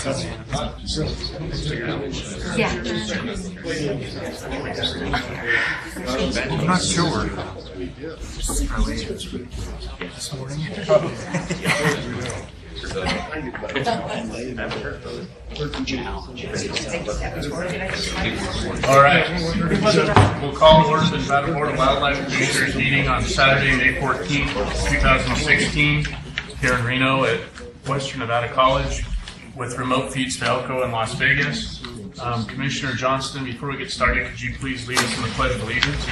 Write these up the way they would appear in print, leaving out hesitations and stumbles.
Yeah. I'm not sure. This morning? All right. We'll call to order the Nevada Board of Wildlife Commissioners meeting on Saturday, May 14th, 2016, here in Reno at Western Nevada College with remote feeds to Elko and Las Vegas. Commissioner Johnston, before we get started, could you please lead us in the Pledge of Allegiance?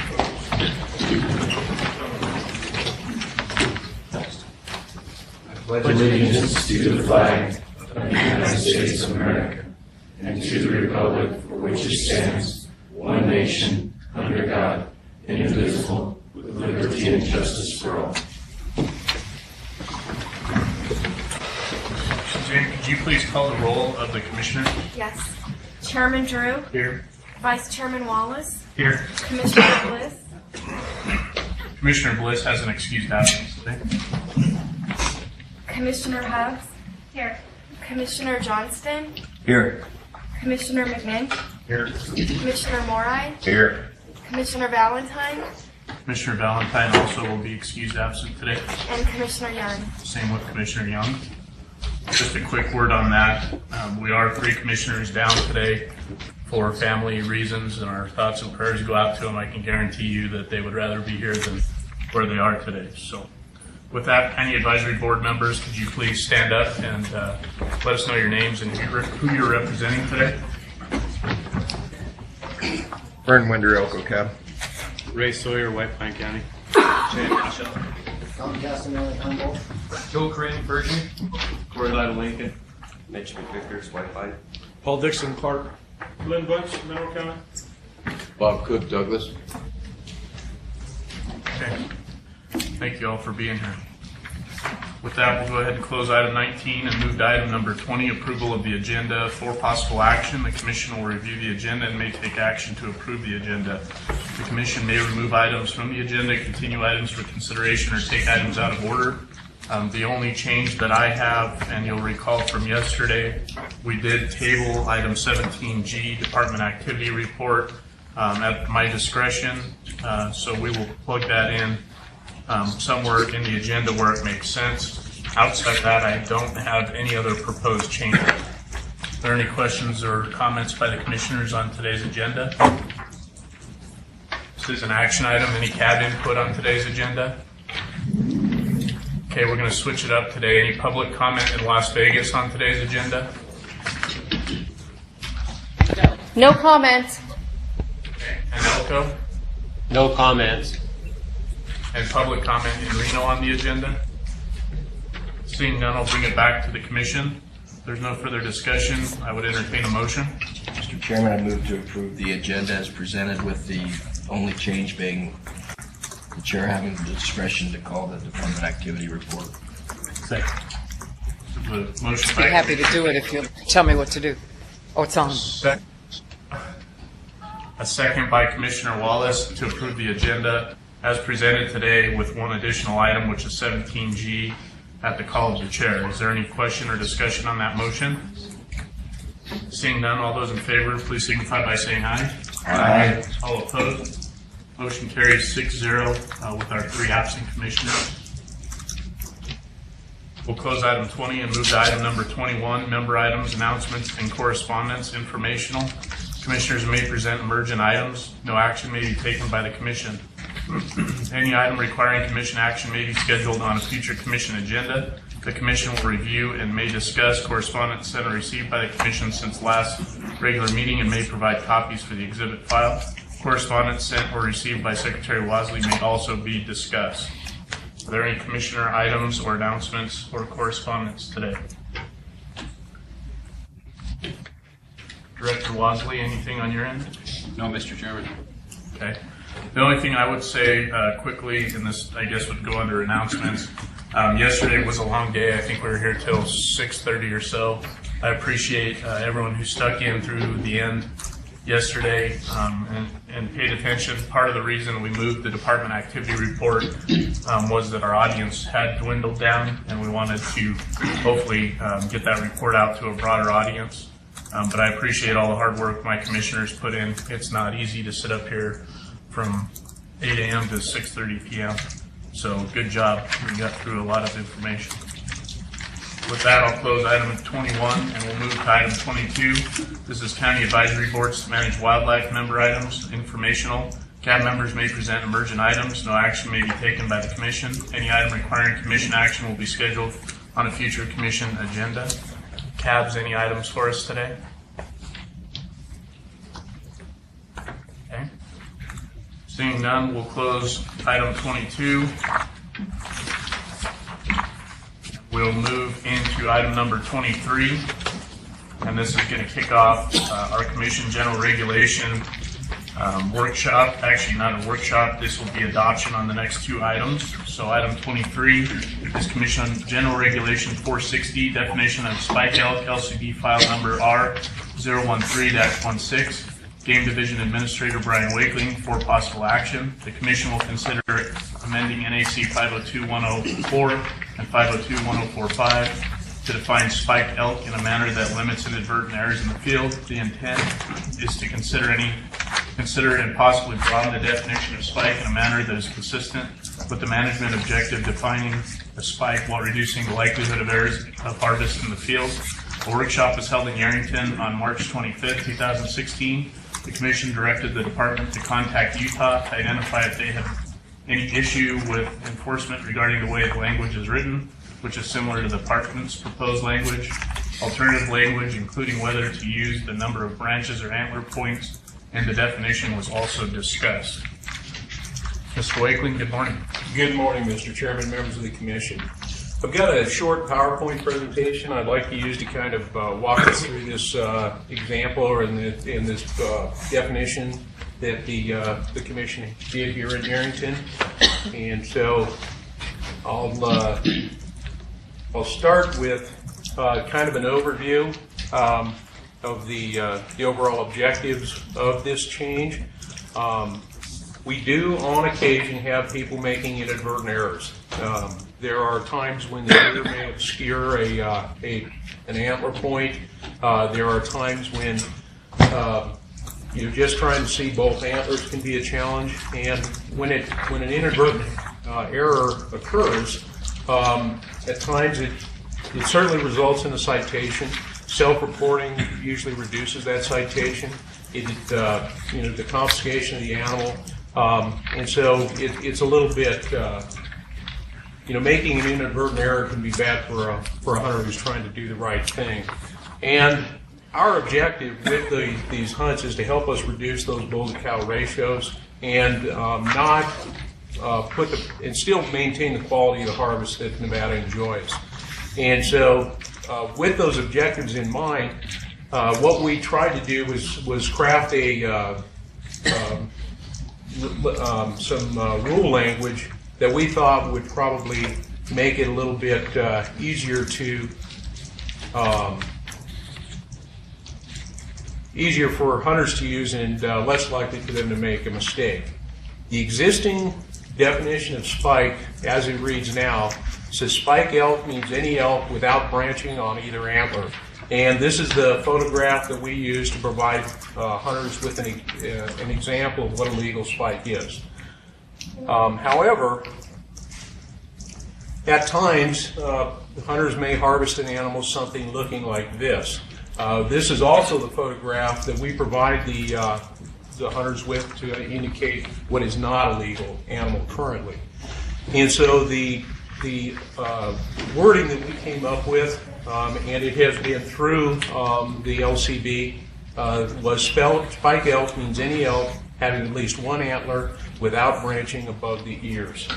Pledge allegiance to the flag of the United States of America and to the republic for which it stands, one nation, under God, indivisible, with liberty and justice for all. Suzanne, could you please call the roll of the commissioners? Yes. Chairman Drew. Here. Vice Chairman Wallace. Here. Commissioner Bliss. Commissioner Bliss has an excused absence today. Commissioner Hubbs. Here. Commissioner Johnston. Here. Commissioner McMinn. Here. Commissioner Morai. Here. Commissioner Valentine. Commissioner Valentine also will be excused absent today. And Commissioner Young. Same with Commissioner Young. Just a quick word on that. We are 3 commissioners down today for family reasons, and our thoughts and prayers go out to them. I can guarantee you that they would rather be here than where they are today. So with that, County Advisory Board members, could you please stand up and let us know your names and who you're representing today? Vern Winder, Elko Cab. Ray Sawyer, White Pine County. Tom Casanelli, Humboldt. Joe Crane, Virgin. Corey Lytle, Lincoln. Mitch McVickers, White Pine. Paul Dixon, Clark. Lynn Butch, Mineral County. Bob Cook, Douglas. Okay. Thank you all for being here. With that, we'll go ahead and close item 19 and move to item number 20, approval of the agenda for possible action. The commission will review the agenda and may take action to approve the agenda. The commission may remove items from the agenda, continue items for consideration, or take items out of order. The only change that I have, and you'll recall from yesterday, we did table item 17G, Department Activity Report, at my discretion. So we will plug that in somewhere in the agenda where it makes sense. Outside that, I don't have any other proposed changes. Are there any questions or comments by the commissioners on today's agenda? This is an action item. Any CAB input on today's agenda? Okay, we're going to switch it up today. Any public comment in Las Vegas on today's agenda? No comments. And Elko? No comments. And public comment in Reno on the agenda? Seeing none, I'll bring it back to the commission. If there's no further discussion, I would entertain a motion. Mr. Chairman, I move to approve the agenda as presented, with the only change being the chair having the discretion to call the Department Activity Report. The motion Be by happy to do it if you tell me what to do. Oh, it's on. a second by Commissioner Wallace to approve the agenda as presented today with one additional item, which is 17G, at the call of the chair. Is there any question or discussion on that motion? Seeing none, all those in favor, please signify by saying aye. Aye. All opposed? Motion carries 6-0 with our 3 absent commissioners. We'll close item 20 and move to item number 21, member items, announcements, and correspondence, informational. Commissioners may present emergent items. No action may be taken by the commission. Any item requiring commission action may be scheduled on a future commission agenda. The commission will review and may discuss correspondence sent or received by the commission since last regular meeting and may provide copies for the exhibit file. Correspondence sent or received by Secretary Wasley may also be discussed. Are there any commissioner items or announcements or correspondence today? Director Wasley, anything on your end? No, Mr. Chairman. Okay. The only thing I would say quickly, and this I guess would go under announcements, yesterday was a long day. I think we were here till 6:30 or so. I appreciate everyone who stuck in through the end. yesterday and paid attention. Part of the reason we moved the department activity report was that our audience had dwindled down, and we wanted to hopefully get that report out to a broader audience. But I appreciate all the hard work my commissioners put in. It's not easy to sit up here from 8 a.m. to 6:30 p.m. So good job. We got through a lot of information. With that, I'll close item 21 and we'll move to item 22. This is County Advisory Boards to manage wildlife member items, informational. CAB members may present emergent items. No action may be taken by the commission. Any item requiring commission action will be scheduled on a future commission agenda. CABs, any items for us today? Okay. Seeing none, we'll close item 22. We'll move into item number 23, and this is going to kick off our commission general regulation workshop. Actually, not a workshop. This will be adoption on the next two items. So item 23 is Commission General Regulation 460, definition of spike elk, LCD file number R013-16. Game Division Administrator Brian Wakeling for possible action. The Commission will consider amending NAC 502-104 and 502-1045 to define spiked elk in a manner that limits inadvertent errors in the field. The intent is to consider and possibly broaden the definition of spike in a manner that is consistent with the management objective defining a spike while reducing the likelihood of errors of harvest in the field. A workshop was held in Yerington on March 25th, 2016. The Commission directed the Department to contact Utah to identify if they have any issue with enforcement regarding the way the language is written, which is similar to the Department's proposed language. Alternative language, including whether to use the number of branches or antler points, and the definition was also discussed. Mr. Wakeling, good morning. Good morning, Mr. Chairman, members of the Commission. I've got a short PowerPoint presentation I'd like to use to kind of walk us through this example or in this definition that the Commission did here in Yerington. And so I'll start with kind of an overview of the overall objectives of this change. We do, on occasion, have people making inadvertent errors. There are times when the error may obscure an antler point. There are times when just trying to see both antlers can be a challenge. And when an inadvertent error occurs, at times it certainly results in a citation. Self-reporting usually reduces that citation. The confiscation of the animal. And so it's a little bit, making an inadvertent error can be bad for a hunter who's trying to do the right thing. And our objective with these hunts is to help us reduce those bull-to-cow ratios and and still maintain the quality of the harvest that Nevada enjoys. And so with those objectives in mind, what we tried to do was craft some rule language that we thought would probably make it a little bit easier for hunters to use and less likely for them to make a mistake. The existing definition of spike, as it reads now, says spike elk means any elk without branching on either antler. And this is the photograph that we use to provide hunters with an example of what a legal spike is. However, at times, hunters may harvest an animal something looking like this. This is also the photograph that we provide the hunters with to indicate what is not a legal animal currently. And so the wording that we came up with, and it has been through the LCB, was spike elk means any elk having at least one antler without branching above the ears.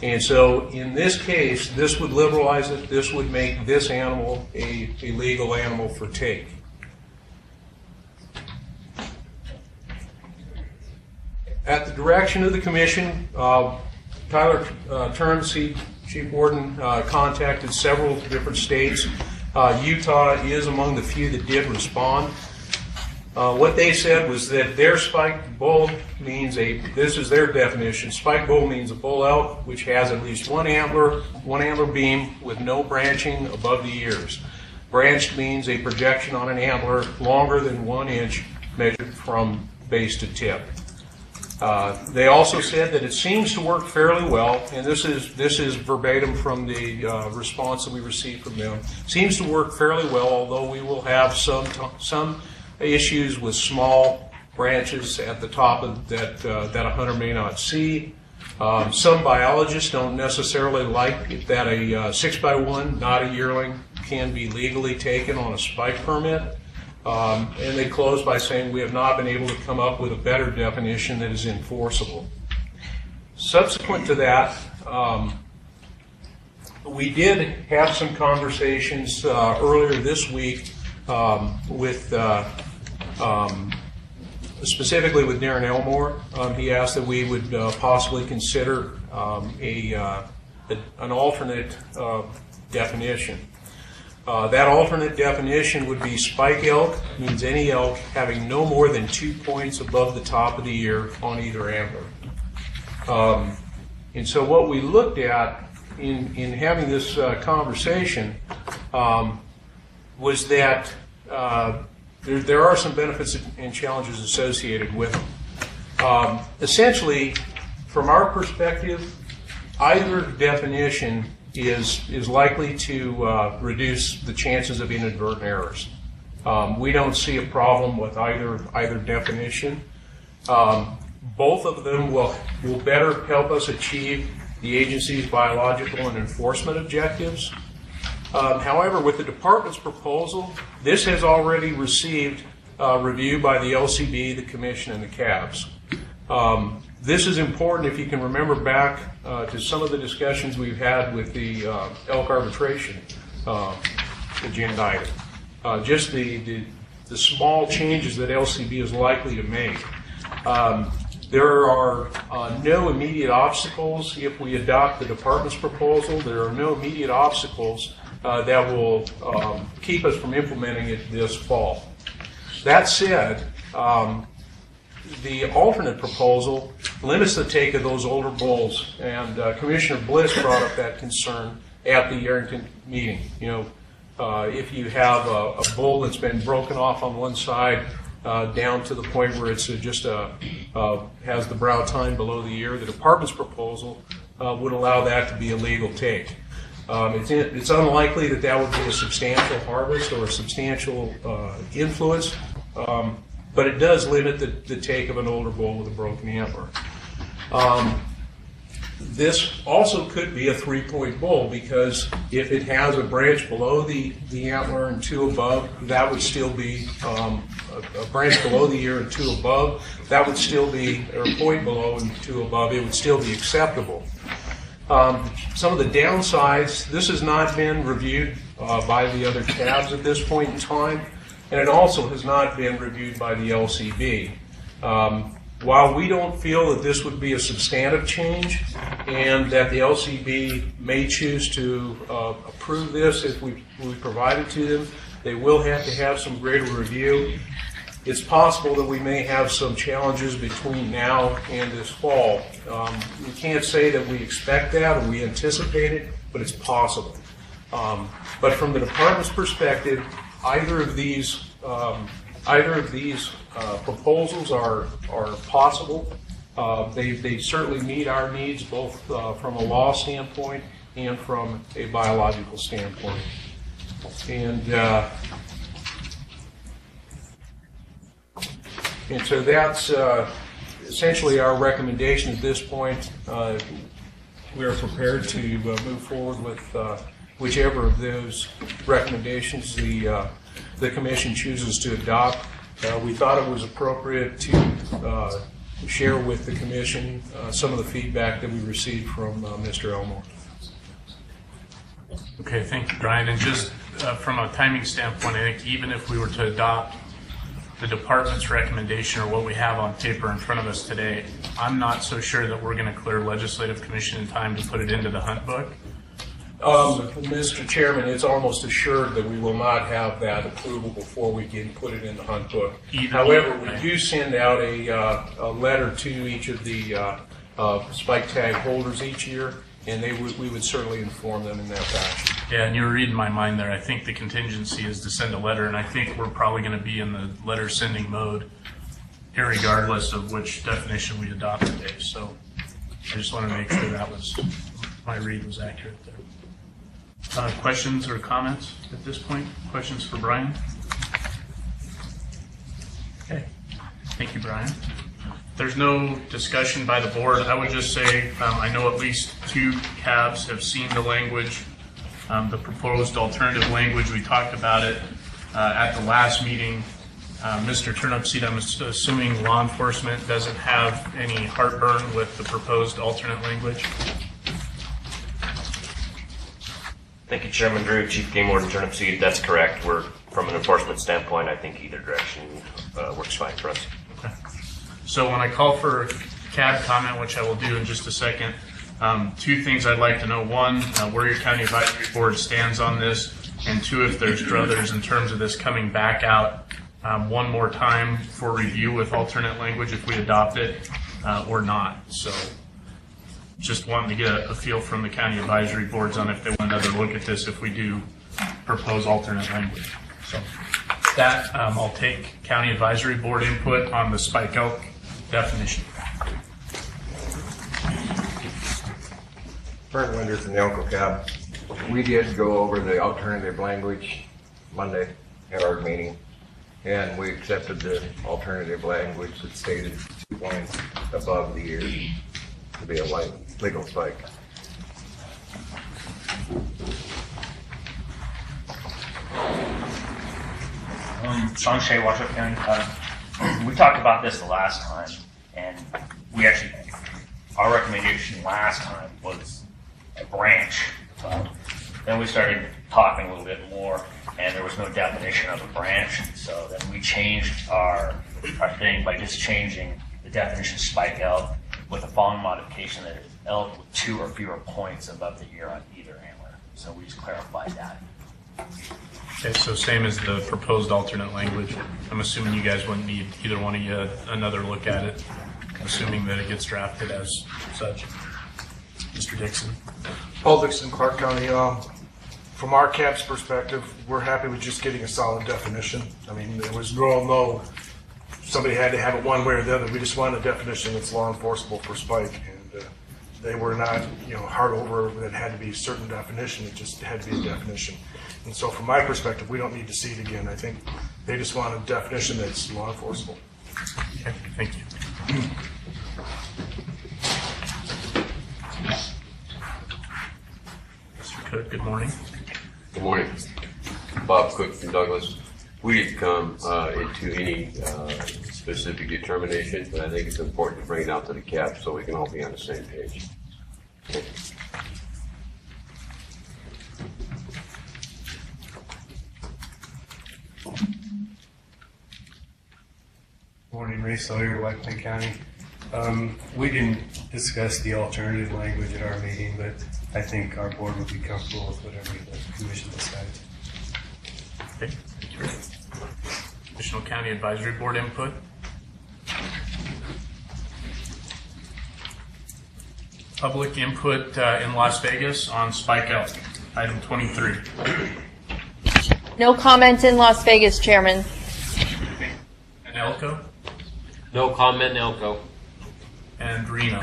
And so in this case, this would liberalize it. This would make this animal a legal animal for take. At the direction of the Commission, Tyler Turns, Chief Warden, contacted several different states. Utah is among the few that did respond. What they said was that their spiked bull means this is their definition, spiked bull means a bull elk which has at least one antler beam with no branching above the ears. Branched means a projection on an antler longer than 1 inch measured from base to tip. They also said that it seems to work fairly well, and this is verbatim from the response that we received from them. Seems to work fairly well, although we will have some issues with small branches at the top of that a hunter may not see. Some biologists don't necessarily like that a 6x1, not a yearling, can be legally taken on a spike permit. And they close by saying we have not been able to come up with a better definition that is enforceable. Subsequent to that, we did have some conversations earlier this week with specifically with Darren Elmore. He asked that we would possibly consider an alternate definition. That alternate definition would be spike elk, means any elk having no more than 2 points above the top of the ear on either antler. And so what we looked at in having this conversation was that there are some benefits and challenges associated with them. Essentially, from our perspective, either definition is likely to reduce the chances of inadvertent errors. We don't see a problem with either definition. Both of them will better help us achieve the agency's biological and enforcement objectives. However, with the department's proposal, this has already received review by the LCB, the Commission, and the CABs. This is important if you can remember back to some of the discussions we've had with the elk arbitration agenda item. Just the small changes that LCB is likely to make. There are no immediate obstacles if we adopt the department's proposal. There are no immediate obstacles that will keep us from implementing it this fall. That said, the alternate proposal limits the take of those older bulls, and Commissioner Bliss brought up that concern at the Yerington meeting. You know, if you have a bull that's been broken off on one side down to the point where it's just has the brow tine below the ear, the department's proposal would allow that to be a legal take. It's unlikely that that would be a substantial harvest or a substantial influence, but it does limit the take of an older bull with a broken antler. This also could be a 3-point bull, because if it has a branch below the antler and 2 above, that would still be a branch below the ear and 2 above. That would still be, or a point below and 2 above. It would still be acceptable. Some of the downsides: this has not been reviewed by the other CABs at this point in time, and it also has not been reviewed by the LCB. While we don't feel that this would be a substantive change, and that the LCB may choose to approve this if we provide it to them, they will have to have some greater review. It's possible that we may have some challenges between now and this fall. We can't say that we expect that or we anticipate it, but it's possible. But from the department's perspective, either of these proposals are possible. They certainly meet our needs, both from a law standpoint and from a biological standpoint. And so that's essentially our recommendation at this point. We are prepared to move forward with whichever of those recommendations the Commission chooses to adopt. We thought it was appropriate to share with the Commission some of the feedback that we received from Mr. Elmore. Okay, thank you, Brian. And just from a timing standpoint, I think even if we were to adopt the department's recommendation or what we have on paper in front of us today, I'm not so sure that we're going to clear Legislative Commission in time to put it into the hunt book. Mr. Chairman, it's almost assured that we will not have that approval before we can put it in the hunt book. However, we do send out a letter to each of the spike tag holders each year, and we would certainly inform them in that fashion. Yeah, and you were reading my mind there. I think the contingency is to send a letter, and I think we're probably going to be in the letter sending mode, irregardless of which definition we adopt today. So I just want to make sure that was my read was accurate there. Questions or comments at this point? Questions for Brian? Okay. Thank you, Brian. If there's no discussion by the board, I would just say I know at least 2 cabs have seen the language, the proposed alternative language. We talked about it at the last meeting. Mr. Turnipseed, I'm assuming law enforcement doesn't have any heartburn with the proposed alternate language. Thank you, Chairman Drew, Chief Game Warden Turnipseed. That's correct. We're, from an enforcement standpoint, I think either direction works fine for us. Okay. So when I call for CAB comment, which I will do in just a second, 2 things I'd like to know. 1, where your county advisory board stands on this, and 2, if there's druthers in terms of this coming back out one more time for review with alternate language if we adopt it or not. So just wanting to get a feel from the county advisory boards on if they want another look at this if we do propose alternate language. So that I'll take county advisory board input on the spike elk definition. Fern Winder from the Elko Cab. We did go over the alternative language Monday at our meeting, and we accepted the alternative language that stated 2 points above the ear to be a legal spike. Sean Shea, Washoe County. We talked about this the last time, and we actually, our recommendation last time was a branch. Then we started talking a little bit more, and there was no definition of a branch. So then we changed our thing by just changing the definition spike elk with the following modification that it's elk with 2 or fewer points above the ear on either antler. So we just clarified that. Okay, so same as the proposed alternate language. I'm assuming you guys wouldn't need either one of you another look at it, assuming that it gets drafted as such. Mr. Dixon. Paul Dixon, Clark County. From our CAB's perspective, we're happy with just getting a solid definition. I mean, there was no somebody had to have it one way or the other. We just wanted a definition that's law enforceable for spike, and they were not, hard over that it had to be a certain definition. It just had to be a definition. And so, from my perspective, we don't need to see it again. I think they just want a definition that's law enforceable. Okay, thank you. Mr. Cook, good morning. Good morning. Bob Cook from Douglas. We didn't come into any specific determination, but I think it's important to bring it out to the CAB so we can all be on the same page. Thank you. Morning, Ray Sawyer, White Plain County. We didn't discuss the alternative language at our meeting, but I think our board would be comfortable with whatever the commission decides. Okay, thank you. Additional County Advisory Board input? Public input in Las Vegas on spike elk, item 23. No comment in Las Vegas, Chairman. And Elko? No comment in Elko. And Reno?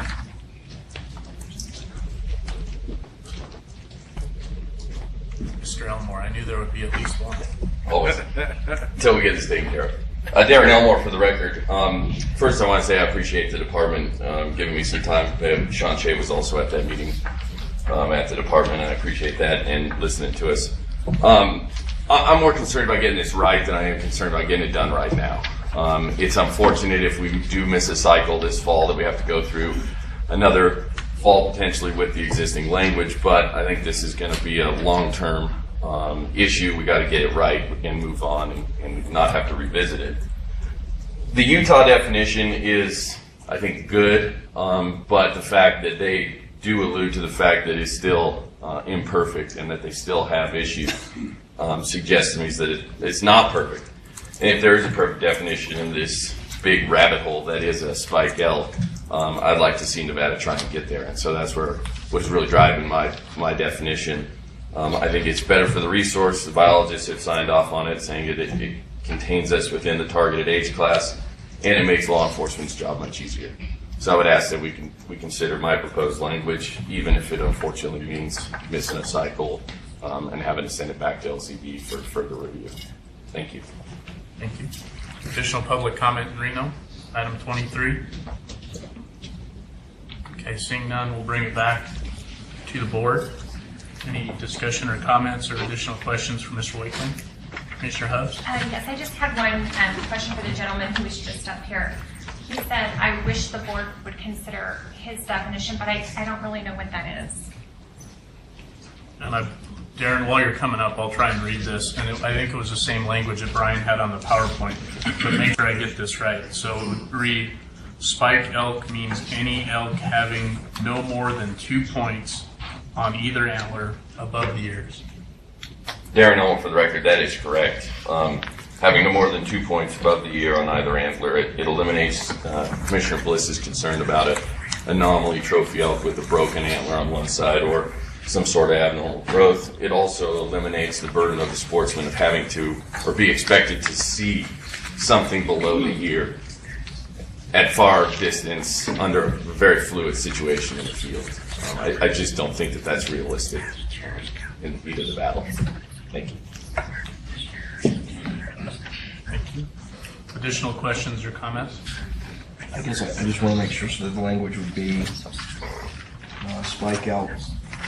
Mr. Elmore, I knew there would be at least one. Always. Until we get this taken care of. Darren Elmore for the record. First, I want to say I appreciate the department giving me some time. Sean Shea was also at that meeting at the department, and I appreciate that, and listening to us. I'm more concerned about getting this right than I am concerned about getting it done right now. It's unfortunate if we do miss a cycle this fall that we have to go through another fall potentially with the existing language, but I think this is going to be a long-term issue. We got to get it right and move on and not have to revisit it. The Utah definition is, I think, good, but the fact that they do allude to the fact that it's still imperfect and that they still have issues suggests to me that it's not perfect. And if there is a perfect definition in this big rabbit hole that is a spike elk, I'd like to see Nevada try and get there. And so that's what is really driving my definition. I think it's better for the resource. The biologists have signed off on it, saying it contains us within the targeted age class, and it makes law enforcement's job much easier. So I would ask that we consider my proposed language, even if it unfortunately means missing a cycle and having to send it back to LCB for further review. Thank you. Thank you. Additional public comment in Reno, item 23. Okay, seeing none, we'll bring it back to the board. Any discussion or comments or additional questions for Mr. Wakeling? Commissioner Hubbs? Yes, I just had one question for the gentleman who was just up here. He said, I wish the board would consider his definition, but I don't really know what that is. And Darren, while you're coming up, I'll try and read this. And I think it was the same language that Brian had on the PowerPoint, but make sure I get this right. So it would read, spike elk means any elk having no more than 2 points on either antler above the ears. Darren Elmer, for the record, that is correct. Having no more than 2 points above the ear on either antler, it eliminates Commissioner Bliss's concern about an anomaly trophy elk with a broken antler on one side or some sort of abnormal growth. It also eliminates the burden of the sportsman of having to or be expected to see something below the ear at far distance under a very fluid situation in the field. I just don't think that that's realistic in the heat of the battle. Thank you. Thank you. Additional questions or comments? I guess I just want to make sure so that the language would be spike elk.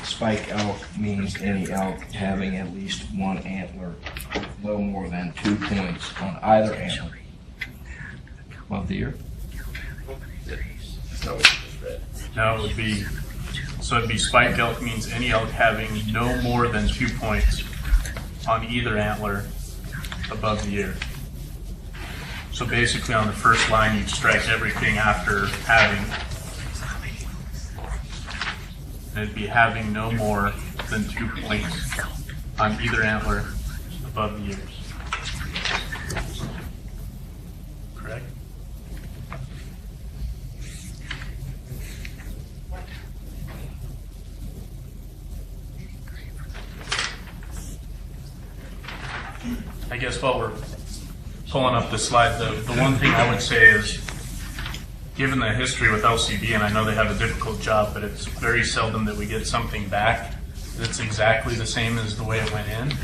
Spike elk means any elk having at least one antler with no more than 2 points on either antler above the ear. No, it would be, so it'd be spike elk means any elk having no more than 2 points on either antler above the ear. So basically on the first line, you'd strike everything after having. And it'd be having no more than 2 points on either antler above the ears. Correct? I guess while we're pulling up the slide, the one thing I would say is, given the history with LCB, and I know they have a difficult job, but it's very seldom that we get something back that's exactly the same as the way it went in.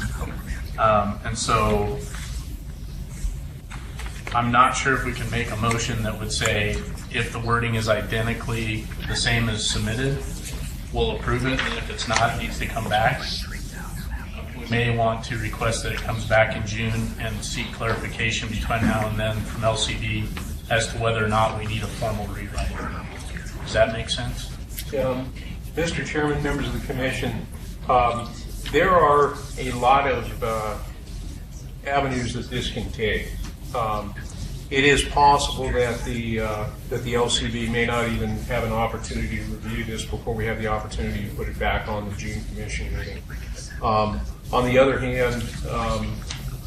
And so I'm not sure if we can make a motion that would say, if the wording is identically the same as submitted, we'll approve it, and if it's not, it needs to come back. We may want to request that it comes back in June and seek clarification between now and then from LCD as to whether or not we need a formal rewrite. Does that make sense? Mr. Chairman, members of the commission, there are a lot of avenues that this can take. It is possible that the LCB may not even have an opportunity to review this before we have the opportunity to put it back on the June commission meeting. On the other hand,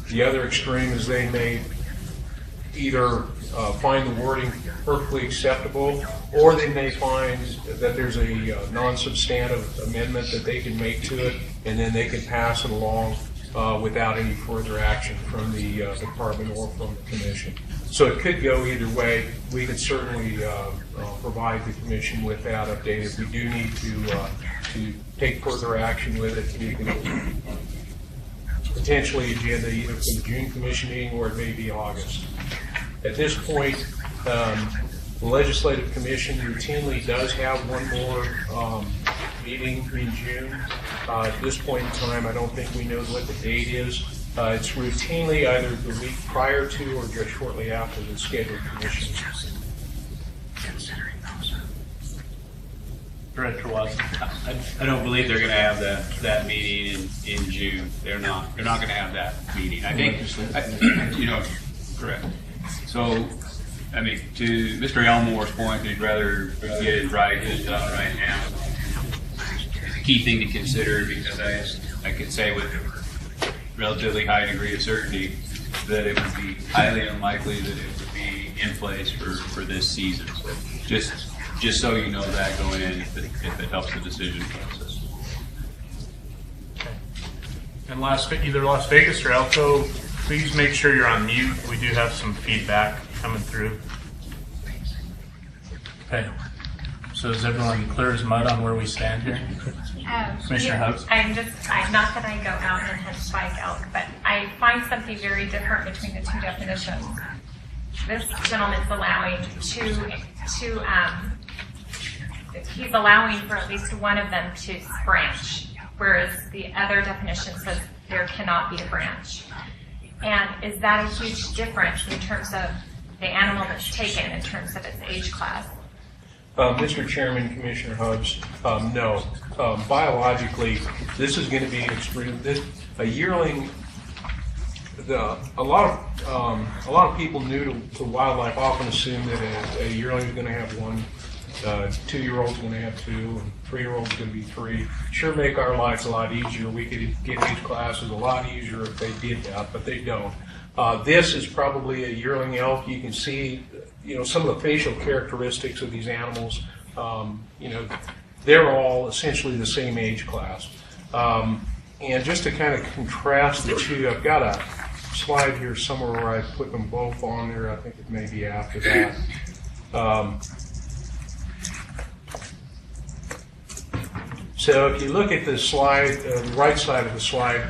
the other extreme is they may either find the wording perfectly acceptable, or they may find that there's a non-substantive amendment that they can make to it, and then they can pass it along without any further action from the department or from the commission. So it could go either way. We could certainly provide the commission with that update. If we do need to take further action with it, we can potentially agenda either for the June commission meeting or it may be August. At this point, the Legislative Commission routinely does have one more meeting in June. At this point in time, I don't think we know what the date is. It's routinely either the week prior to or just shortly after the scheduled commission. Director Watson. I don't believe they're going to have that meeting in June. They're not going to have that meeting. I think, correct. So, I mean, to Mr. Elmore's point, he'd rather get it right right now. key thing to consider, because I could say with relatively high degree of certainty that it would be highly unlikely that it would be in place for this season. So just so you know that going in, if it helps the decision process. And either Las Vegas or Elko, please make sure you're on mute. We do have some feedback coming through. Okay. So is everyone clear as mud on where we stand here? Commissioner Hubbs? I'm not that I go out and hunt spike elk, but I find something very different between the two definitions. This gentleman's allowing he's allowing for at least one of them to branch, whereas the other definition says there cannot be a branch. And is that a huge difference in terms of the animal that's taken, in terms of its age class? Mr. Chairman, Commissioner Hubbs, no. Biologically, this is going to be an extreme. A yearling. A lot of people new to wildlife often assume that a yearling is going to have one, 2-year-old's going to have 2, and 3-year-old's going to be 3. Sure, make our lives a lot easier. We could get age classes a lot easier if they did that, but they don't. This is probably a yearling elk. You can see, some of the facial characteristics of these animals. They're all essentially the same age class. And just to kind of contrast the two, I've got a slide here somewhere where I put them both on there. I think it may be after that. So if you look at the slide, the right side of the slide,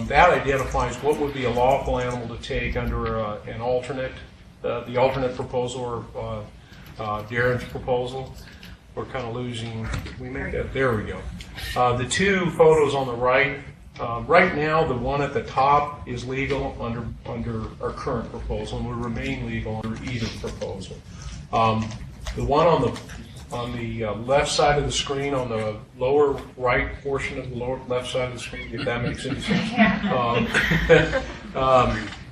that identifies what would be a lawful animal to take under an alternate, the alternate proposal or Darren's proposal. We're kind of losing, we make that, there we go. The two photos on the right, right now the one at the top is legal under our current proposal and will remain legal under either proposal. The one on the left side of the screen, on the lower right portion of the lower left side of the screen, if that makes any sense.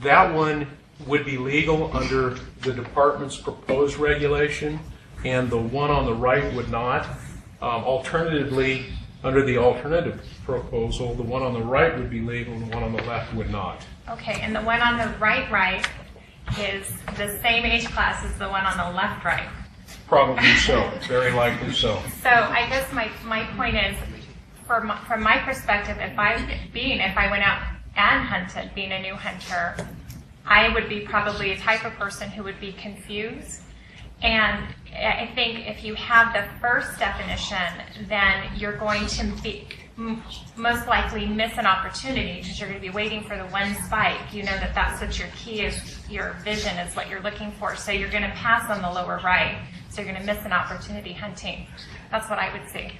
That one would be legal under the department's proposed regulation, and the one on the right would not. Alternatively, under the alternative proposal, the one on the right would be legal, and the one on the left would not. Okay, and the one on the right is the same age class as the one on the left right. Probably so, very likely so. So I guess my point is, from my perspective, if I went out and hunted, being a new hunter, I would be probably a type of person who would be confused. And I think if you have the first definition, then you're going to be most likely miss an opportunity because you're going to be waiting for the one spike. You know that's what your key is, your vision is what you're looking for. So you're going to pass on the lower right. So you're going to miss an opportunity hunting. That's what I would see.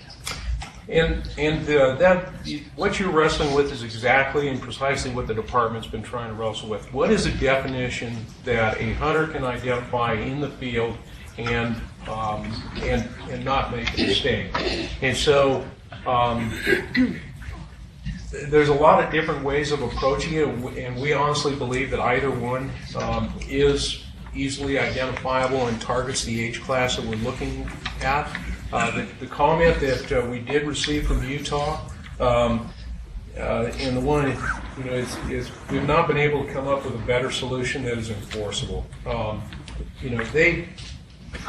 And that what you're wrestling with is exactly and precisely what the department's been trying to wrestle with. What is a definition that a hunter can identify in the field and not make a mistake? And so there's a lot of different ways of approaching it, and we honestly believe that either one is easily identifiable and targets the age class that we're looking at. The comment that we did receive from Utah, and the one, is we've not been able to come up with a better solution that is enforceable.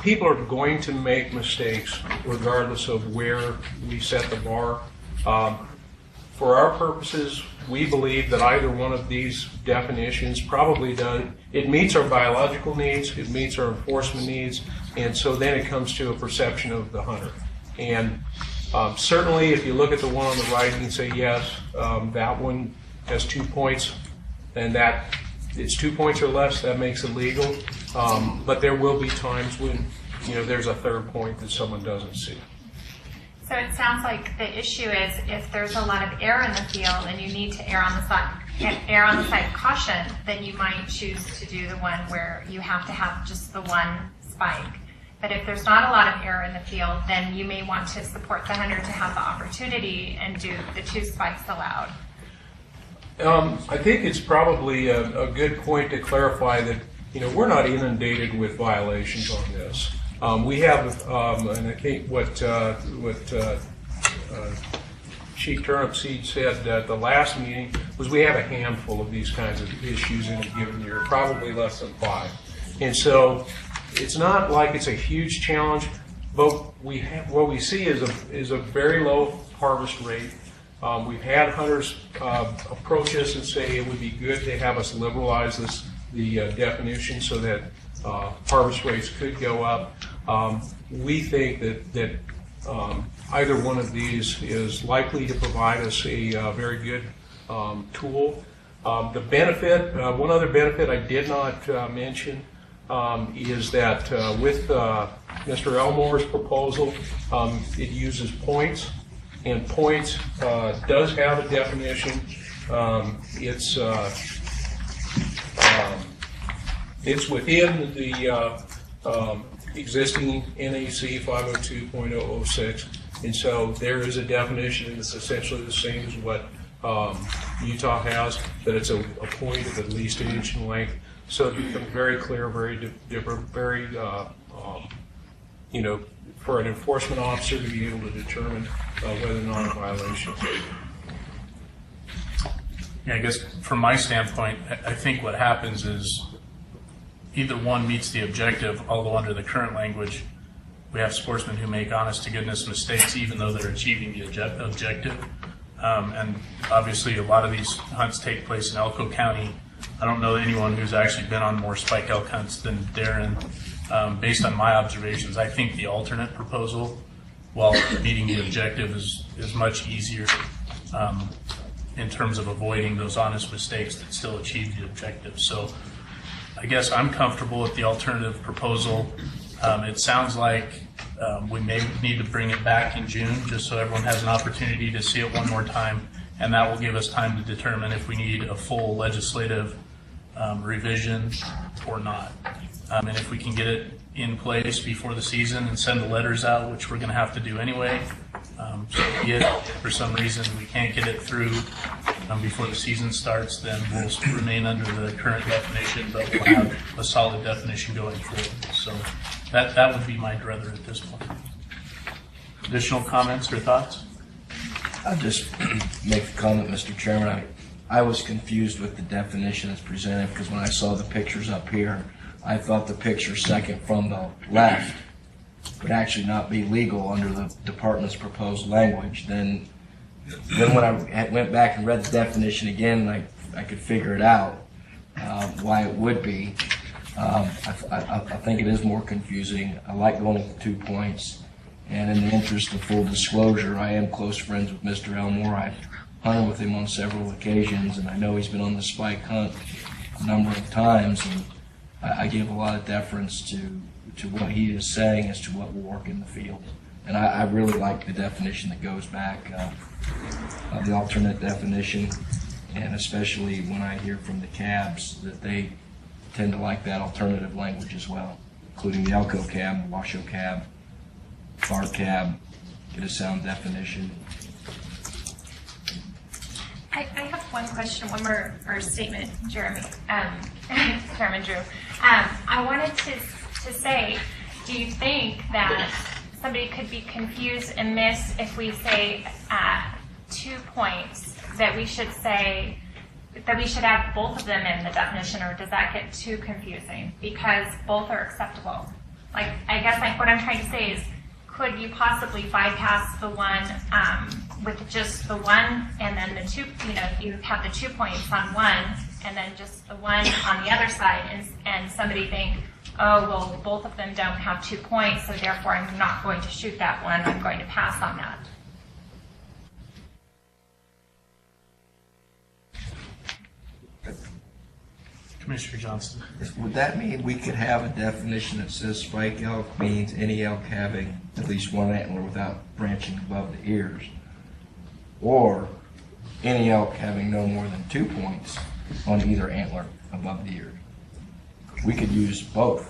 People are going to make mistakes regardless of where we set the bar. For our purposes, we believe that either one of these definitions probably does. It meets our biological needs, it meets our enforcement needs, and so then it comes to a perception of the hunter. And certainly, if you look at the one on the right, you can say yes, that one has 2 points, and that it's 2 points or less, that makes it legal. But there will be times when there's a third point that someone doesn't see. So it sounds like the issue is if there's a lot of air in the field and you need to err on the side of caution, then you might choose to do the one where you have to have just the one spike. But if there's not a lot of air in the field, then you may want to support the hunter to have the opportunity and do the 2 spikes allowed. I think it's probably a good point to clarify that we're not inundated with violations on this. We have, and I think what Chief Turnipseed said at the last meeting was we have a handful of these kinds of issues in a given year, probably less than 5. And so it's not like it's a huge challenge, but what we see is a very low harvest rate. We've had hunters approach us and say it would be good to have us liberalize the definition so that harvest rates could go up. We think that either one of these is likely to provide us a very good tool. The benefit, one other benefit I did not mention is that with Mr. Elmore's proposal, it uses points, and points does have a definition. It's within the existing NAC 502.006, and so there is a definition that's essentially the same as what Utah has, that it's a point of at least 1 inch in length. So it becomes very clear, very different, very, for an enforcement officer to be able to determine whether or not a violation. Yeah, I guess from my standpoint, I think what happens is either one meets the objective, although under the current language, we have sportsmen who make honest-to-goodness mistakes even though they're achieving the objective. And obviously a lot of these hunts take place in Elko County. I don't know anyone who's actually been on more spike elk hunts than Darren. Based on my observations, I think the alternate proposal, while meeting the objective, is much easier in terms of avoiding those honest mistakes that still achieve the objective. So I guess I'm comfortable with the alternative proposal. It sounds like we may need to bring it back in June just so everyone has an opportunity to see it one more time, and that will give us time to determine if we need a full legislative revision or not. And if we can get it in place before the season and send the letters out, which we're going to have to do anyway, so if for some reason we can't get it through before the season starts, then we'll remain under the current definition, but we'll have a solid definition going forward. So that would be my druthers at this point. Additional comments or thoughts? I'll just make a comment, Mr. Chairman. I was confused with the definition that's presented because when I saw the pictures up here, I thought the picture second from the left would actually not be legal under the department's proposed language. Then when I went back and read the definition again, I could figure it out why it would be. I think it is more confusing. I like going with the 2 points. And in the interest of full disclosure, I am close friends with Mr. Elmore. I've hunted with him on several occasions, and I know he's been on the spike hunt a number of times. And I give a lot of deference to what he is saying as to what will work in the field. And I really like the definition that goes back, the alternate definition, and especially when I hear from the cabs that they tend to like that alternative language as well, including the Elko cab, the Washoe cab, Bar cab, get a sound definition. I have one question, one more statement, Jeremy, Chairman Drew. I wanted to say, do you think that somebody could be confused and miss if we say 2 points, that we should say that we should have both of them in the definition, or does that get too confusing? Because both are acceptable. Like, I guess what I'm trying to say is, could you possibly bypass the one with just the one, and then the 2, you have the 2 points on one, and then just the one on the other side, and somebody think, oh, well, both of them don't have 2 points, so therefore I'm not going to shoot that one, I'm going to pass on that. Commissioner Johnson. Would that mean we could have a definition that says spike elk means any elk having at least one antler without branching above the ears, or any elk having no more than 2 points on either antler above the ears? We could use both.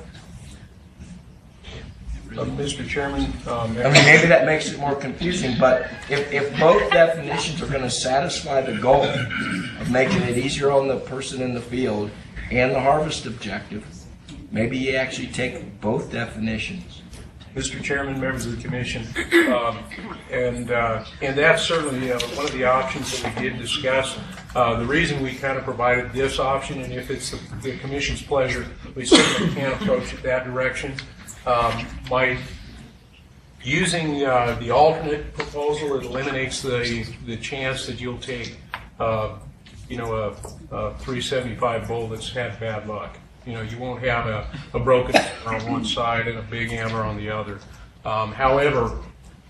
Mr. Chairman, maybe that makes it more confusing, but if both definitions are going to satisfy the goal of making it easier on the person in the field and the harvest objective, maybe you actually take both definitions Mr. Chairman, members of the commission. And that's certainly one of the options that we did discuss. The reason we kind of provided this option, and if it's the commission's pleasure, we certainly can approach it that direction. By using the alternate proposal, it eliminates the chance that you'll take a 375 bull that's had bad luck. You won't have a broken hammer on one side and a big hammer on the other. However,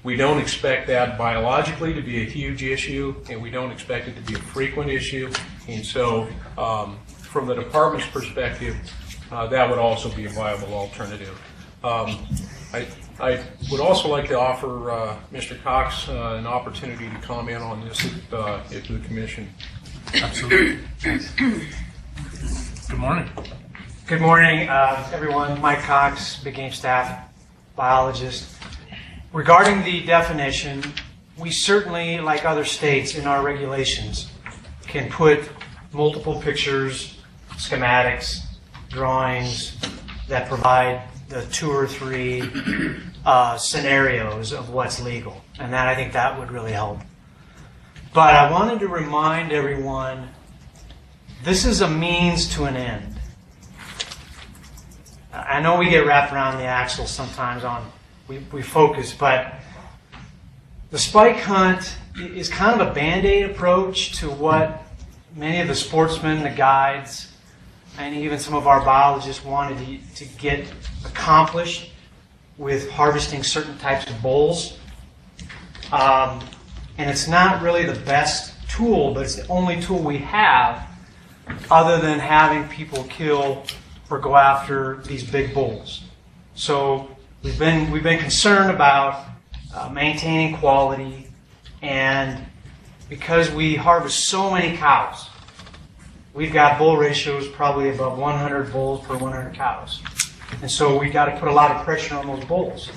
we don't expect that biologically to be a huge issue, and we don't expect it to be a frequent issue. And so, from the department's perspective, that would also be a viable alternative. I would also like to offer Mr. Cox an opportunity to comment on this if the commission. Absolutely. Good morning. Good morning, everyone. Mike Cox, Big Game Staff Biologist. Regarding the definition, we certainly, like other states in our regulations, can put multiple pictures, schematics, drawings that provide the 2 or 3 scenarios of what's legal. And I think that would really help. But I wanted to remind everyone, this is a means to an end. I know we get wrapped around the axle sometimes on, we focus, but the spike hunt is kind of a Band-Aid approach to what many of the sportsmen, the guides, and even some of our biologists wanted to get accomplished with harvesting certain types of bulls. And it's not really the best tool, but it's the only tool we have other than having people kill or go after these big bulls. So we've been concerned about maintaining quality, and because we harvest so many cows, we've got bull ratios probably above 100 bulls per 100 cows. And so we've got to put a lot of pressure on those bulls.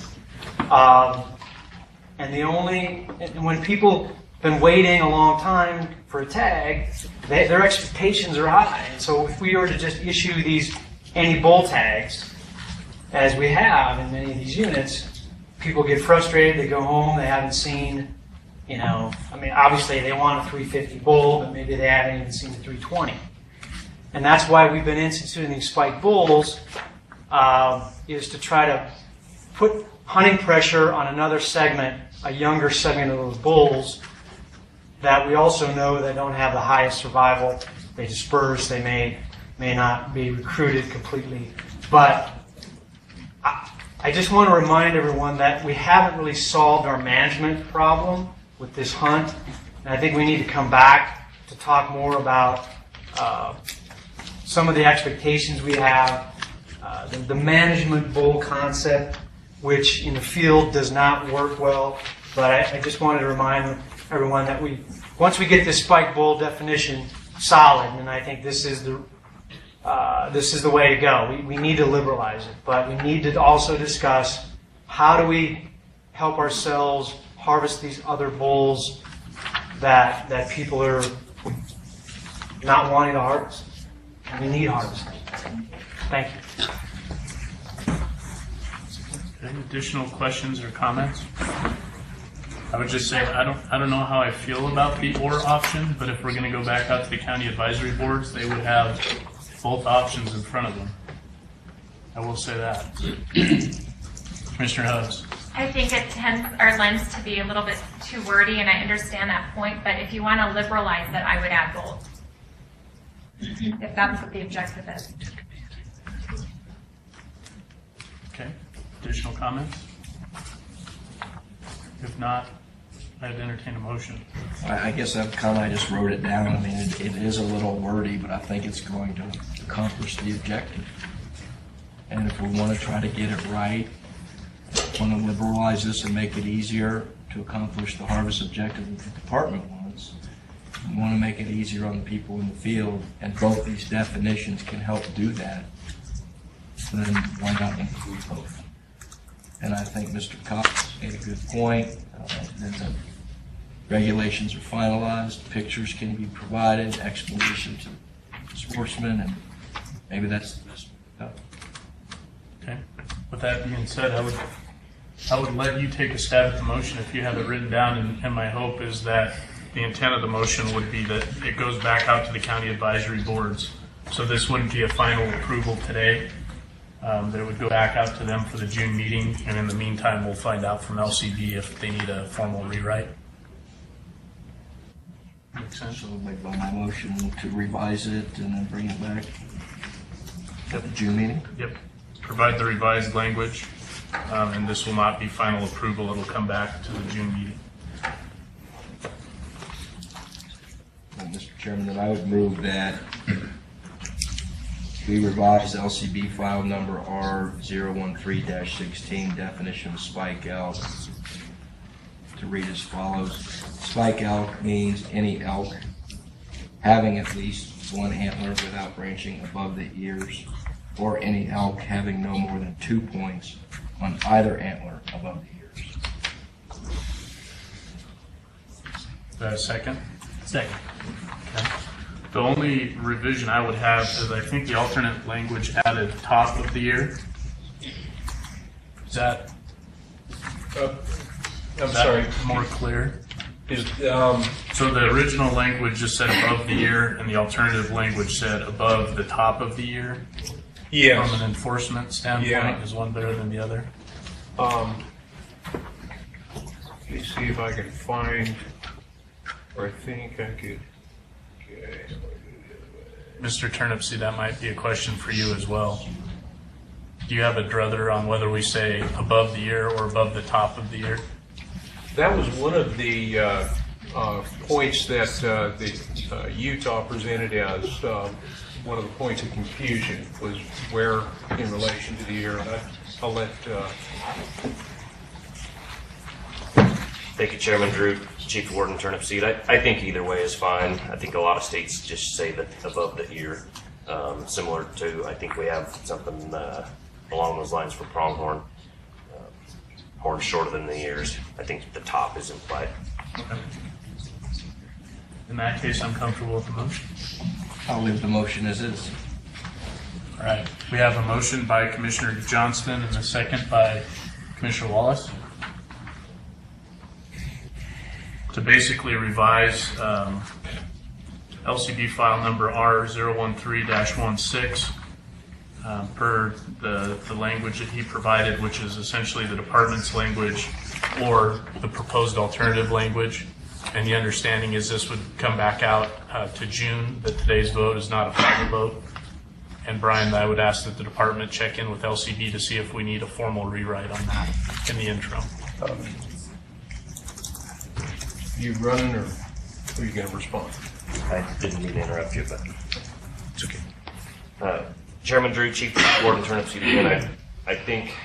And when people have been waiting a long time for a tag, their expectations are high. And so if we were to just issue these any bull tags, as we have in many of these units, people get frustrated, they go home, they haven't seen, obviously they want a 350 bull, but maybe they haven't even seen the 320. And that's why we've been instituting these spike bulls, is to try to put hunting pressure on another segment, a younger segment of those bulls that we also know they don't have the highest survival. They disperse, they may not be recruited completely. But I just want to remind everyone that we haven't really solved our management problem with this hunt. And I think we need to come back to talk more about some of the expectations we have, the management bull concept, which in the field does not work well. But I just wanted to remind everyone that once we get this spike bull definition solid, and I think this is the way to go. We need to liberalize it, but we need to also discuss how do we help ourselves harvest these other bulls that people are not wanting to harvest. We need harvesting. Thank you. Any additional questions or comments? I would just say I don't know how I feel about the or option, but if we're going to go back out to the county advisory boards, they would have both options in front of them. I will say that. Commissioner Hughes. I think it tends our lens to be a little bit too wordy, and I understand that point, but if you want to liberalize it, I would add both. If that's what the objective is. Okay. Additional comments? If not, I'd entertain a motion. I guess I just wrote it down. I mean, it is a little wordy, but I think it's going to accomplish the objective. And if we want to try to get it right, want to liberalize this and make it easier to accomplish the harvest objective that the department wants, we want to make it easier on the people in the field, and both these definitions can help do that, then why not include both? And I think Mr. Cox made a good point. The regulations are finalized, pictures can be provided, explanation to sportsmen, and maybe that's the best. Okay. With that being said, I would I would let you take a stab at the motion if you have it written down, and my hope is that the intent of the motion would be that it goes back out to the county advisory boards. So this wouldn't be a final approval today. That it would go back out to them for the June meeting, and in the meantime, we'll find out from LCB if they need a formal rewrite. Makes sense? So I'll make my motion to revise it and then bring it back at the June meeting. Yep. Provide the revised language, and this will not be final approval. It'll come back to the June meeting. Mr. Chairman, then I would move that we revise LCB file number R013-16 definition of spike elk to read as follows. Spike elk means any elk having at least one antler without branching above the ears, or any elk having no more than 2 points on either antler above the ears. Is that a second? Second. Okay. The only revision I would have is I think the alternate language added top of the ear. Is that, I'm sorry. More clear? Is, so the original language just said above the ear, and the alternative language said above the top of the ear? Yes. From an enforcement standpoint, Yeah. is one better than the other? Let me see if I can find, or I think I could. Okay. Mr. Turnipseed, that might be a question for you as well. Do you have a druther on whether we say above the ear or above the top of the ear? That was one of the points that the Utah presented as one of the points of confusion, was where in relation to the ear. And I'll let. Thank you, Chairman Drew, Chief Warden Turnipseed. I think either way is fine. I think a lot of states just say that above the ear, similar to, I think we have something along those lines for pronghorn. Horns shorter than the ears. I think the top is implied. Okay. In that case, I'm comfortable with the motion. I'll leave the motion as is. All right. We have a motion by Commissioner Johnston and a second by Commissioner Wallace to basically revise LCB file number R013-16 per the language that he provided, which is essentially the department's language or the proposed alternative language. And the understanding is this would come back out to June, that today's vote is not a final vote. And Brian, I would ask that the department check in with LCB to see if we need a formal rewrite on that in the interim. You running, or are you going to respond? I didn't mean to interrupt you, but it's okay. Chairman Drew, Chief Warden Turnipseed, again, I think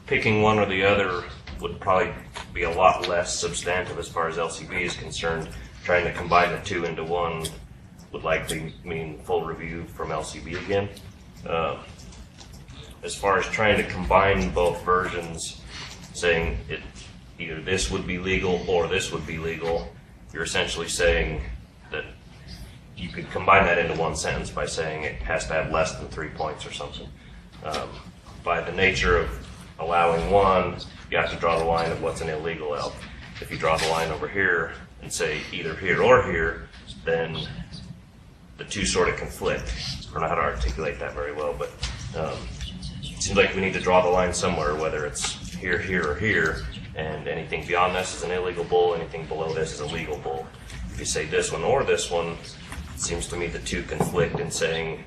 picking one or the other would probably be a lot less substantive as far as LCB is concerned. Trying to combine the two into one would likely mean full review from LCB again. As far as trying to combine both versions, saying it either this would be legal or this would be legal, you're essentially saying that you could combine that into one sentence by saying it has to have less than 3 points or something. By the nature of allowing one, you have to draw the line of what's an illegal elk. If you draw the line over here and say either here or here, then the two sort of conflict. I don't know how to articulate that very well, but it seems like we need to draw the line somewhere, whether it's here, here, or here, and anything beyond this is an illegal bull, anything below this is a legal bull. If you say this one or this one, it seems to me the two conflict in saying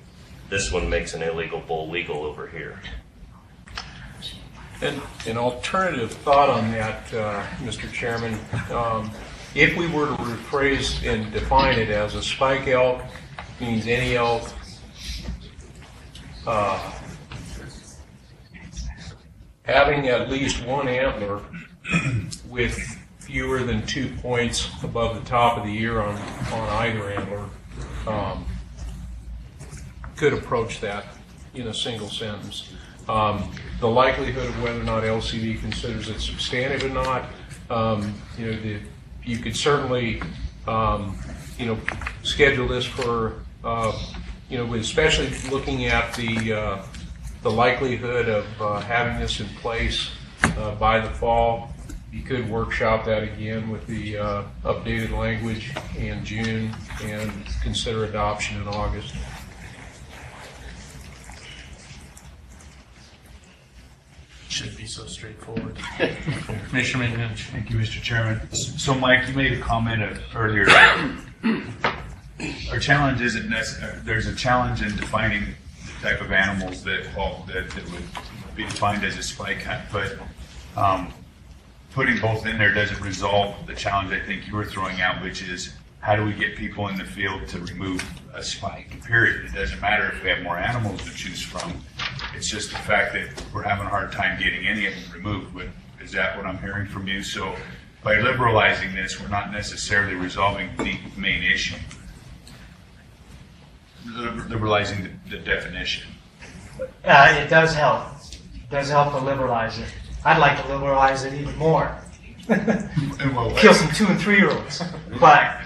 this one makes an illegal bull legal over here. And an alternative thought on that, Mr. Chairman, if we were to rephrase and define it as a spike elk, means any elk having at least one antler with fewer than 2 points above the top of the ear on either antler, could approach that in a single sentence. The likelihood of whether or not LCB considers it substantive or not, you could certainly, schedule this for, especially looking at the likelihood of having this in place by the fall. You could workshop that again with the updated language in June and consider adoption in August. Should be so straightforward. Commissioner McNinch. Thank you, Mr. Chairman. So, Mike, you made a comment earlier. Our challenge isn't necessary. There's a challenge in defining the type of animals that would be defined as a spike hunt, but putting both in there doesn't resolve the challenge I think you were throwing out, which is how do we get people in the field to remove a spike, period. It doesn't matter if we have more animals to choose from. It's just the fact that we're having a hard time getting any of them removed. But is that what I'm hearing from you? So by liberalizing this, we're not necessarily resolving the main issue. Liberalizing the definition. It does help. It does help to liberalize it. I'd like to liberalize it even more. Kill some 2- and 3-year-olds. But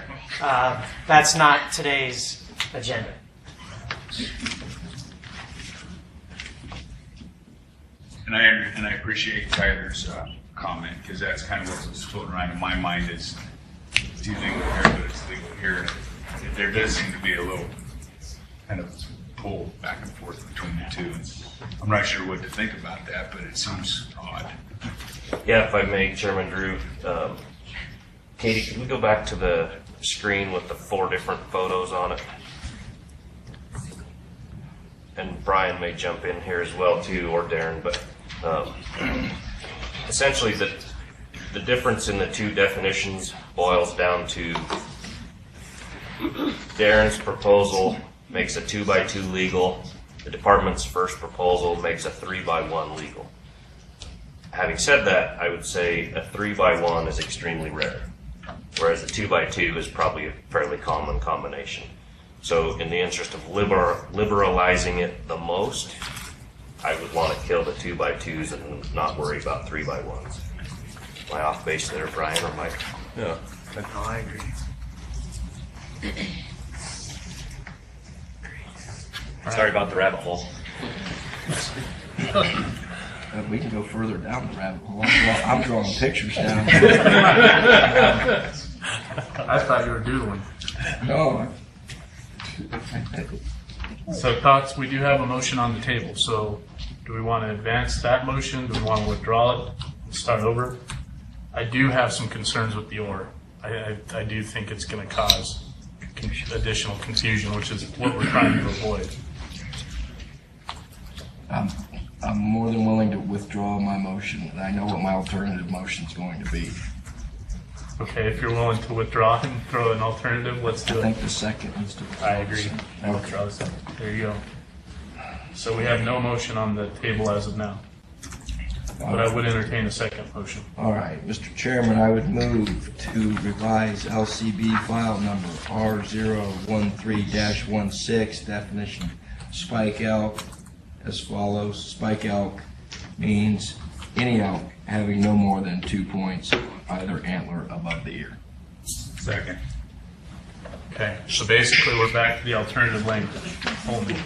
that's not today's agenda. And I appreciate Tyler's comment, because that's kind of what was floating around in my mind is it's illegal here, but it's legal here. There does seem to be a little kind of pull back and forth between the two. I'm not sure what to think about that, but it seems odd. Yeah, if I may, Chairman Drew. Katie, can we go back to the screen with the 4 different photos on it? And Brian may jump in here as well too, or Darren, but essentially the difference in the 2 definitions boils down to Darren's proposal makes a 2x2 legal. The department's first proposal makes a 3x1 legal. Having said that, I would say a 3x1 is extremely rare, whereas a 2x2 is probably a fairly common combination. So in the interest of liberalizing it the most, I would want to kill the 2x2s and not worry about 3x1s. Am I off base there, Brian, or Mike? No. No, I agree. Sorry about the rabbit hole. We can go further down the rabbit hole. I'm drawing pictures down. I thought you were doodling. No. So thoughts, we do have a motion on the table. So do we want to advance that motion? Do we want to withdraw it and start over? I do have some concerns with the or. I do think it's going to cause additional confusion, which is what we're trying to avoid. I'm more than willing to withdraw my motion, and I know what my alternative motion is going to be. Okay, if you're willing to withdraw and throw an alternative, let's do it. I think the second is to withdraw. I agree. I'll withdraw the second. There you go. So we have no motion on the table as of now. But I would entertain a second motion. All right, Mr. Chairman, I would move to revise LCB file number R013-16, definition spike elk, as follows. Spike elk means any elk having no more than 2 points, either antler above the ear. Second. Okay, so basically we're back to the alternative language only.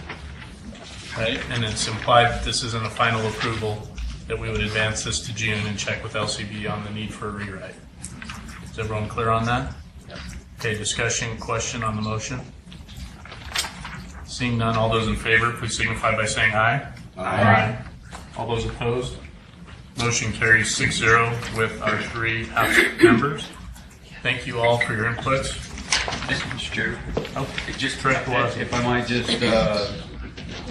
Right, and it's implied that this isn't a final approval, that we would advance this to June and check with LCB on the need for a rewrite. Is everyone clear on that? Okay, discussion, question on the motion? Seeing none, all those in favor, please signify by saying aye. Aye. All those opposed? Motion carries 6-0 with our 3 absent members. Thank you all for your inputs. Mr. Chair, just if I might just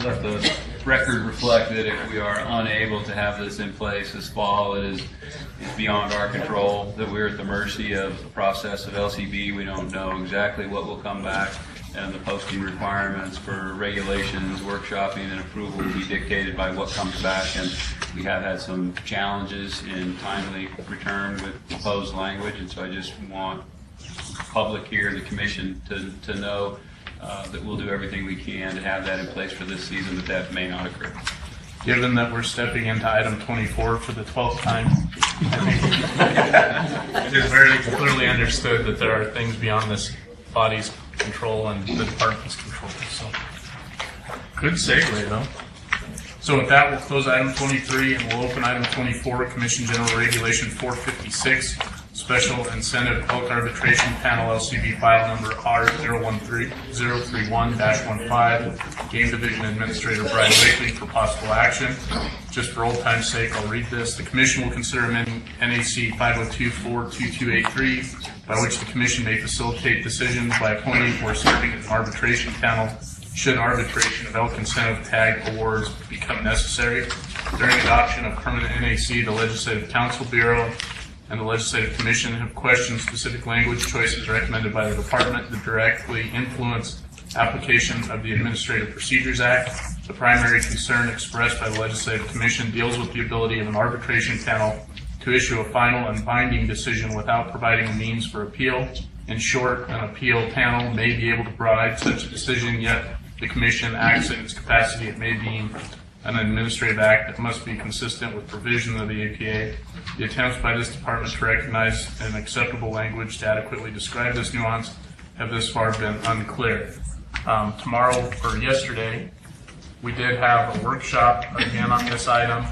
let the record reflect that if we are unable to have this in place this fall, it is beyond our control, that we're at the mercy of the process of LCB. We don't know exactly what will come back, and the posting requirements for regulations, workshopping, and approval will be dictated by what comes back. And we have had some challenges in timely return with proposed language, and so I just want the public here, the commission, to know that we'll do everything we can to have that in place for this season, but that may not occur. Given that we're stepping into item 24 for the 12th time, I think it is very clearly understood that there are things beyond this body's control and the department's control. So, good segue though. So with that, we'll close item 23 and we'll open item 24, Commission General Regulation 456, Special Incentive Elk Arbitration Panel LCB file number R013031-15, Game Division Administrator Brian Wakely for possible action. Just for old time's sake, I'll read this. The Commission will consider amending NAC 502-42283, by which the Commission may facilitate decisions by appointing or serving as an arbitration panel should arbitration of elk incentive tag awards become necessary. During adoption of permanent NAC, the Legislative Council Bureau and the Legislative Commission have questioned specific language choices recommended by the Department that directly influence application of the Administrative Procedures Act. The primary concern expressed by the Legislative Commission deals with the ability of an arbitration panel to issue a final and binding decision without providing a means for appeal. In short, an appeal panel may be able to provide such a decision, yet the Commission acts in its capacity. It may deem an administrative act that must be consistent with provision of the APA. The attempts by this department to recognize an acceptable language to adequately describe this nuance have thus far been unclear. Yesterday, we did have a workshop again on this item.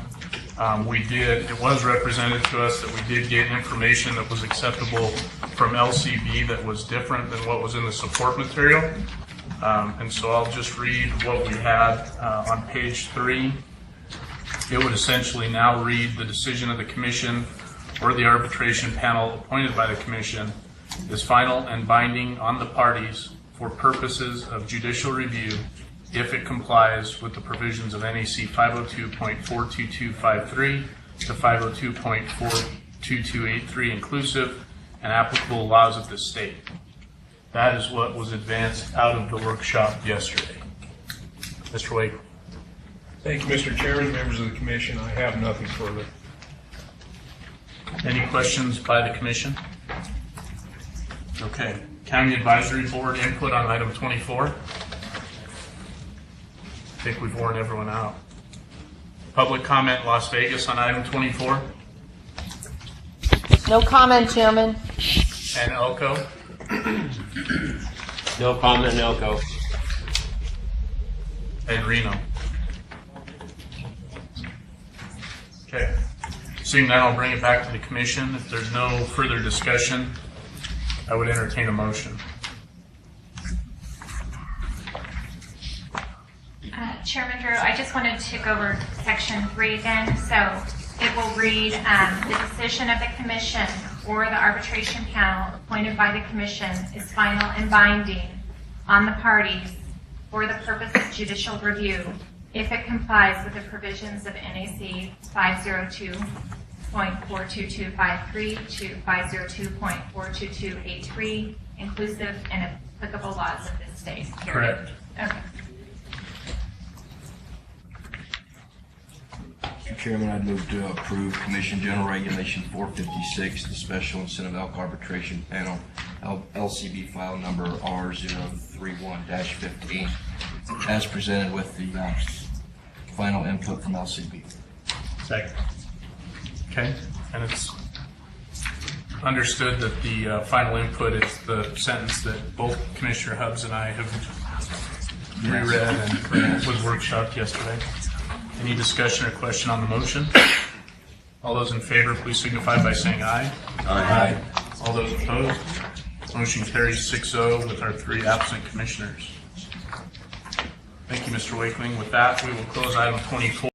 It was represented to us that we did get information that was acceptable from LCB that was different than what was in the support material. And so I'll just read what we had on page 3. It would essentially now read: the decision of the Commission or the arbitration panel appointed by the Commission is final and binding on the parties for purposes of judicial review if it complies with the provisions of NAC 502.42253 to 502.42283 inclusive and applicable laws of the state. That is what was advanced out of the workshop yesterday. Mr. Wade. Thank you, Mr. Chairman, members of the Commission. I have nothing further. Any questions by the Commission? Okay. County Advisory Board input on item 24. I think we've worn everyone out. Public comment, Las Vegas, on item 24. No comment, Chairman. And Elko. No comment, Elko. And Reno. Okay. Seeing that, I'll bring it back to the Commission. If there's no further discussion, I would entertain a motion. Chairman Drew, I just wanted to go over section 3 again. So it will read, the decision of the Commission or the arbitration panel appointed by the Commission is final and binding on the parties for the purpose of judicial review if it complies with the provisions of NAC 502.42253 to 502.42283, inclusive and applicable laws of this state. Correct. Okay. Mr. Chairman, I'd move to approve Commission General Regulation 456, the Special Incentive Elk Arbitration Panel, LCB file number R031-15, as presented with the final input from LCB. Second. Okay. And it's understood that the final input is the sentence that both Commissioner Hubbs and I have reread and was workshopped yesterday. Any discussion or question on the motion? All those in favor, please signify by saying aye. Aye. All those opposed? Motion carries 6-0 with our 3 absent commissioners. Thank you, Mr. Wakeling. With that, we will close item 24.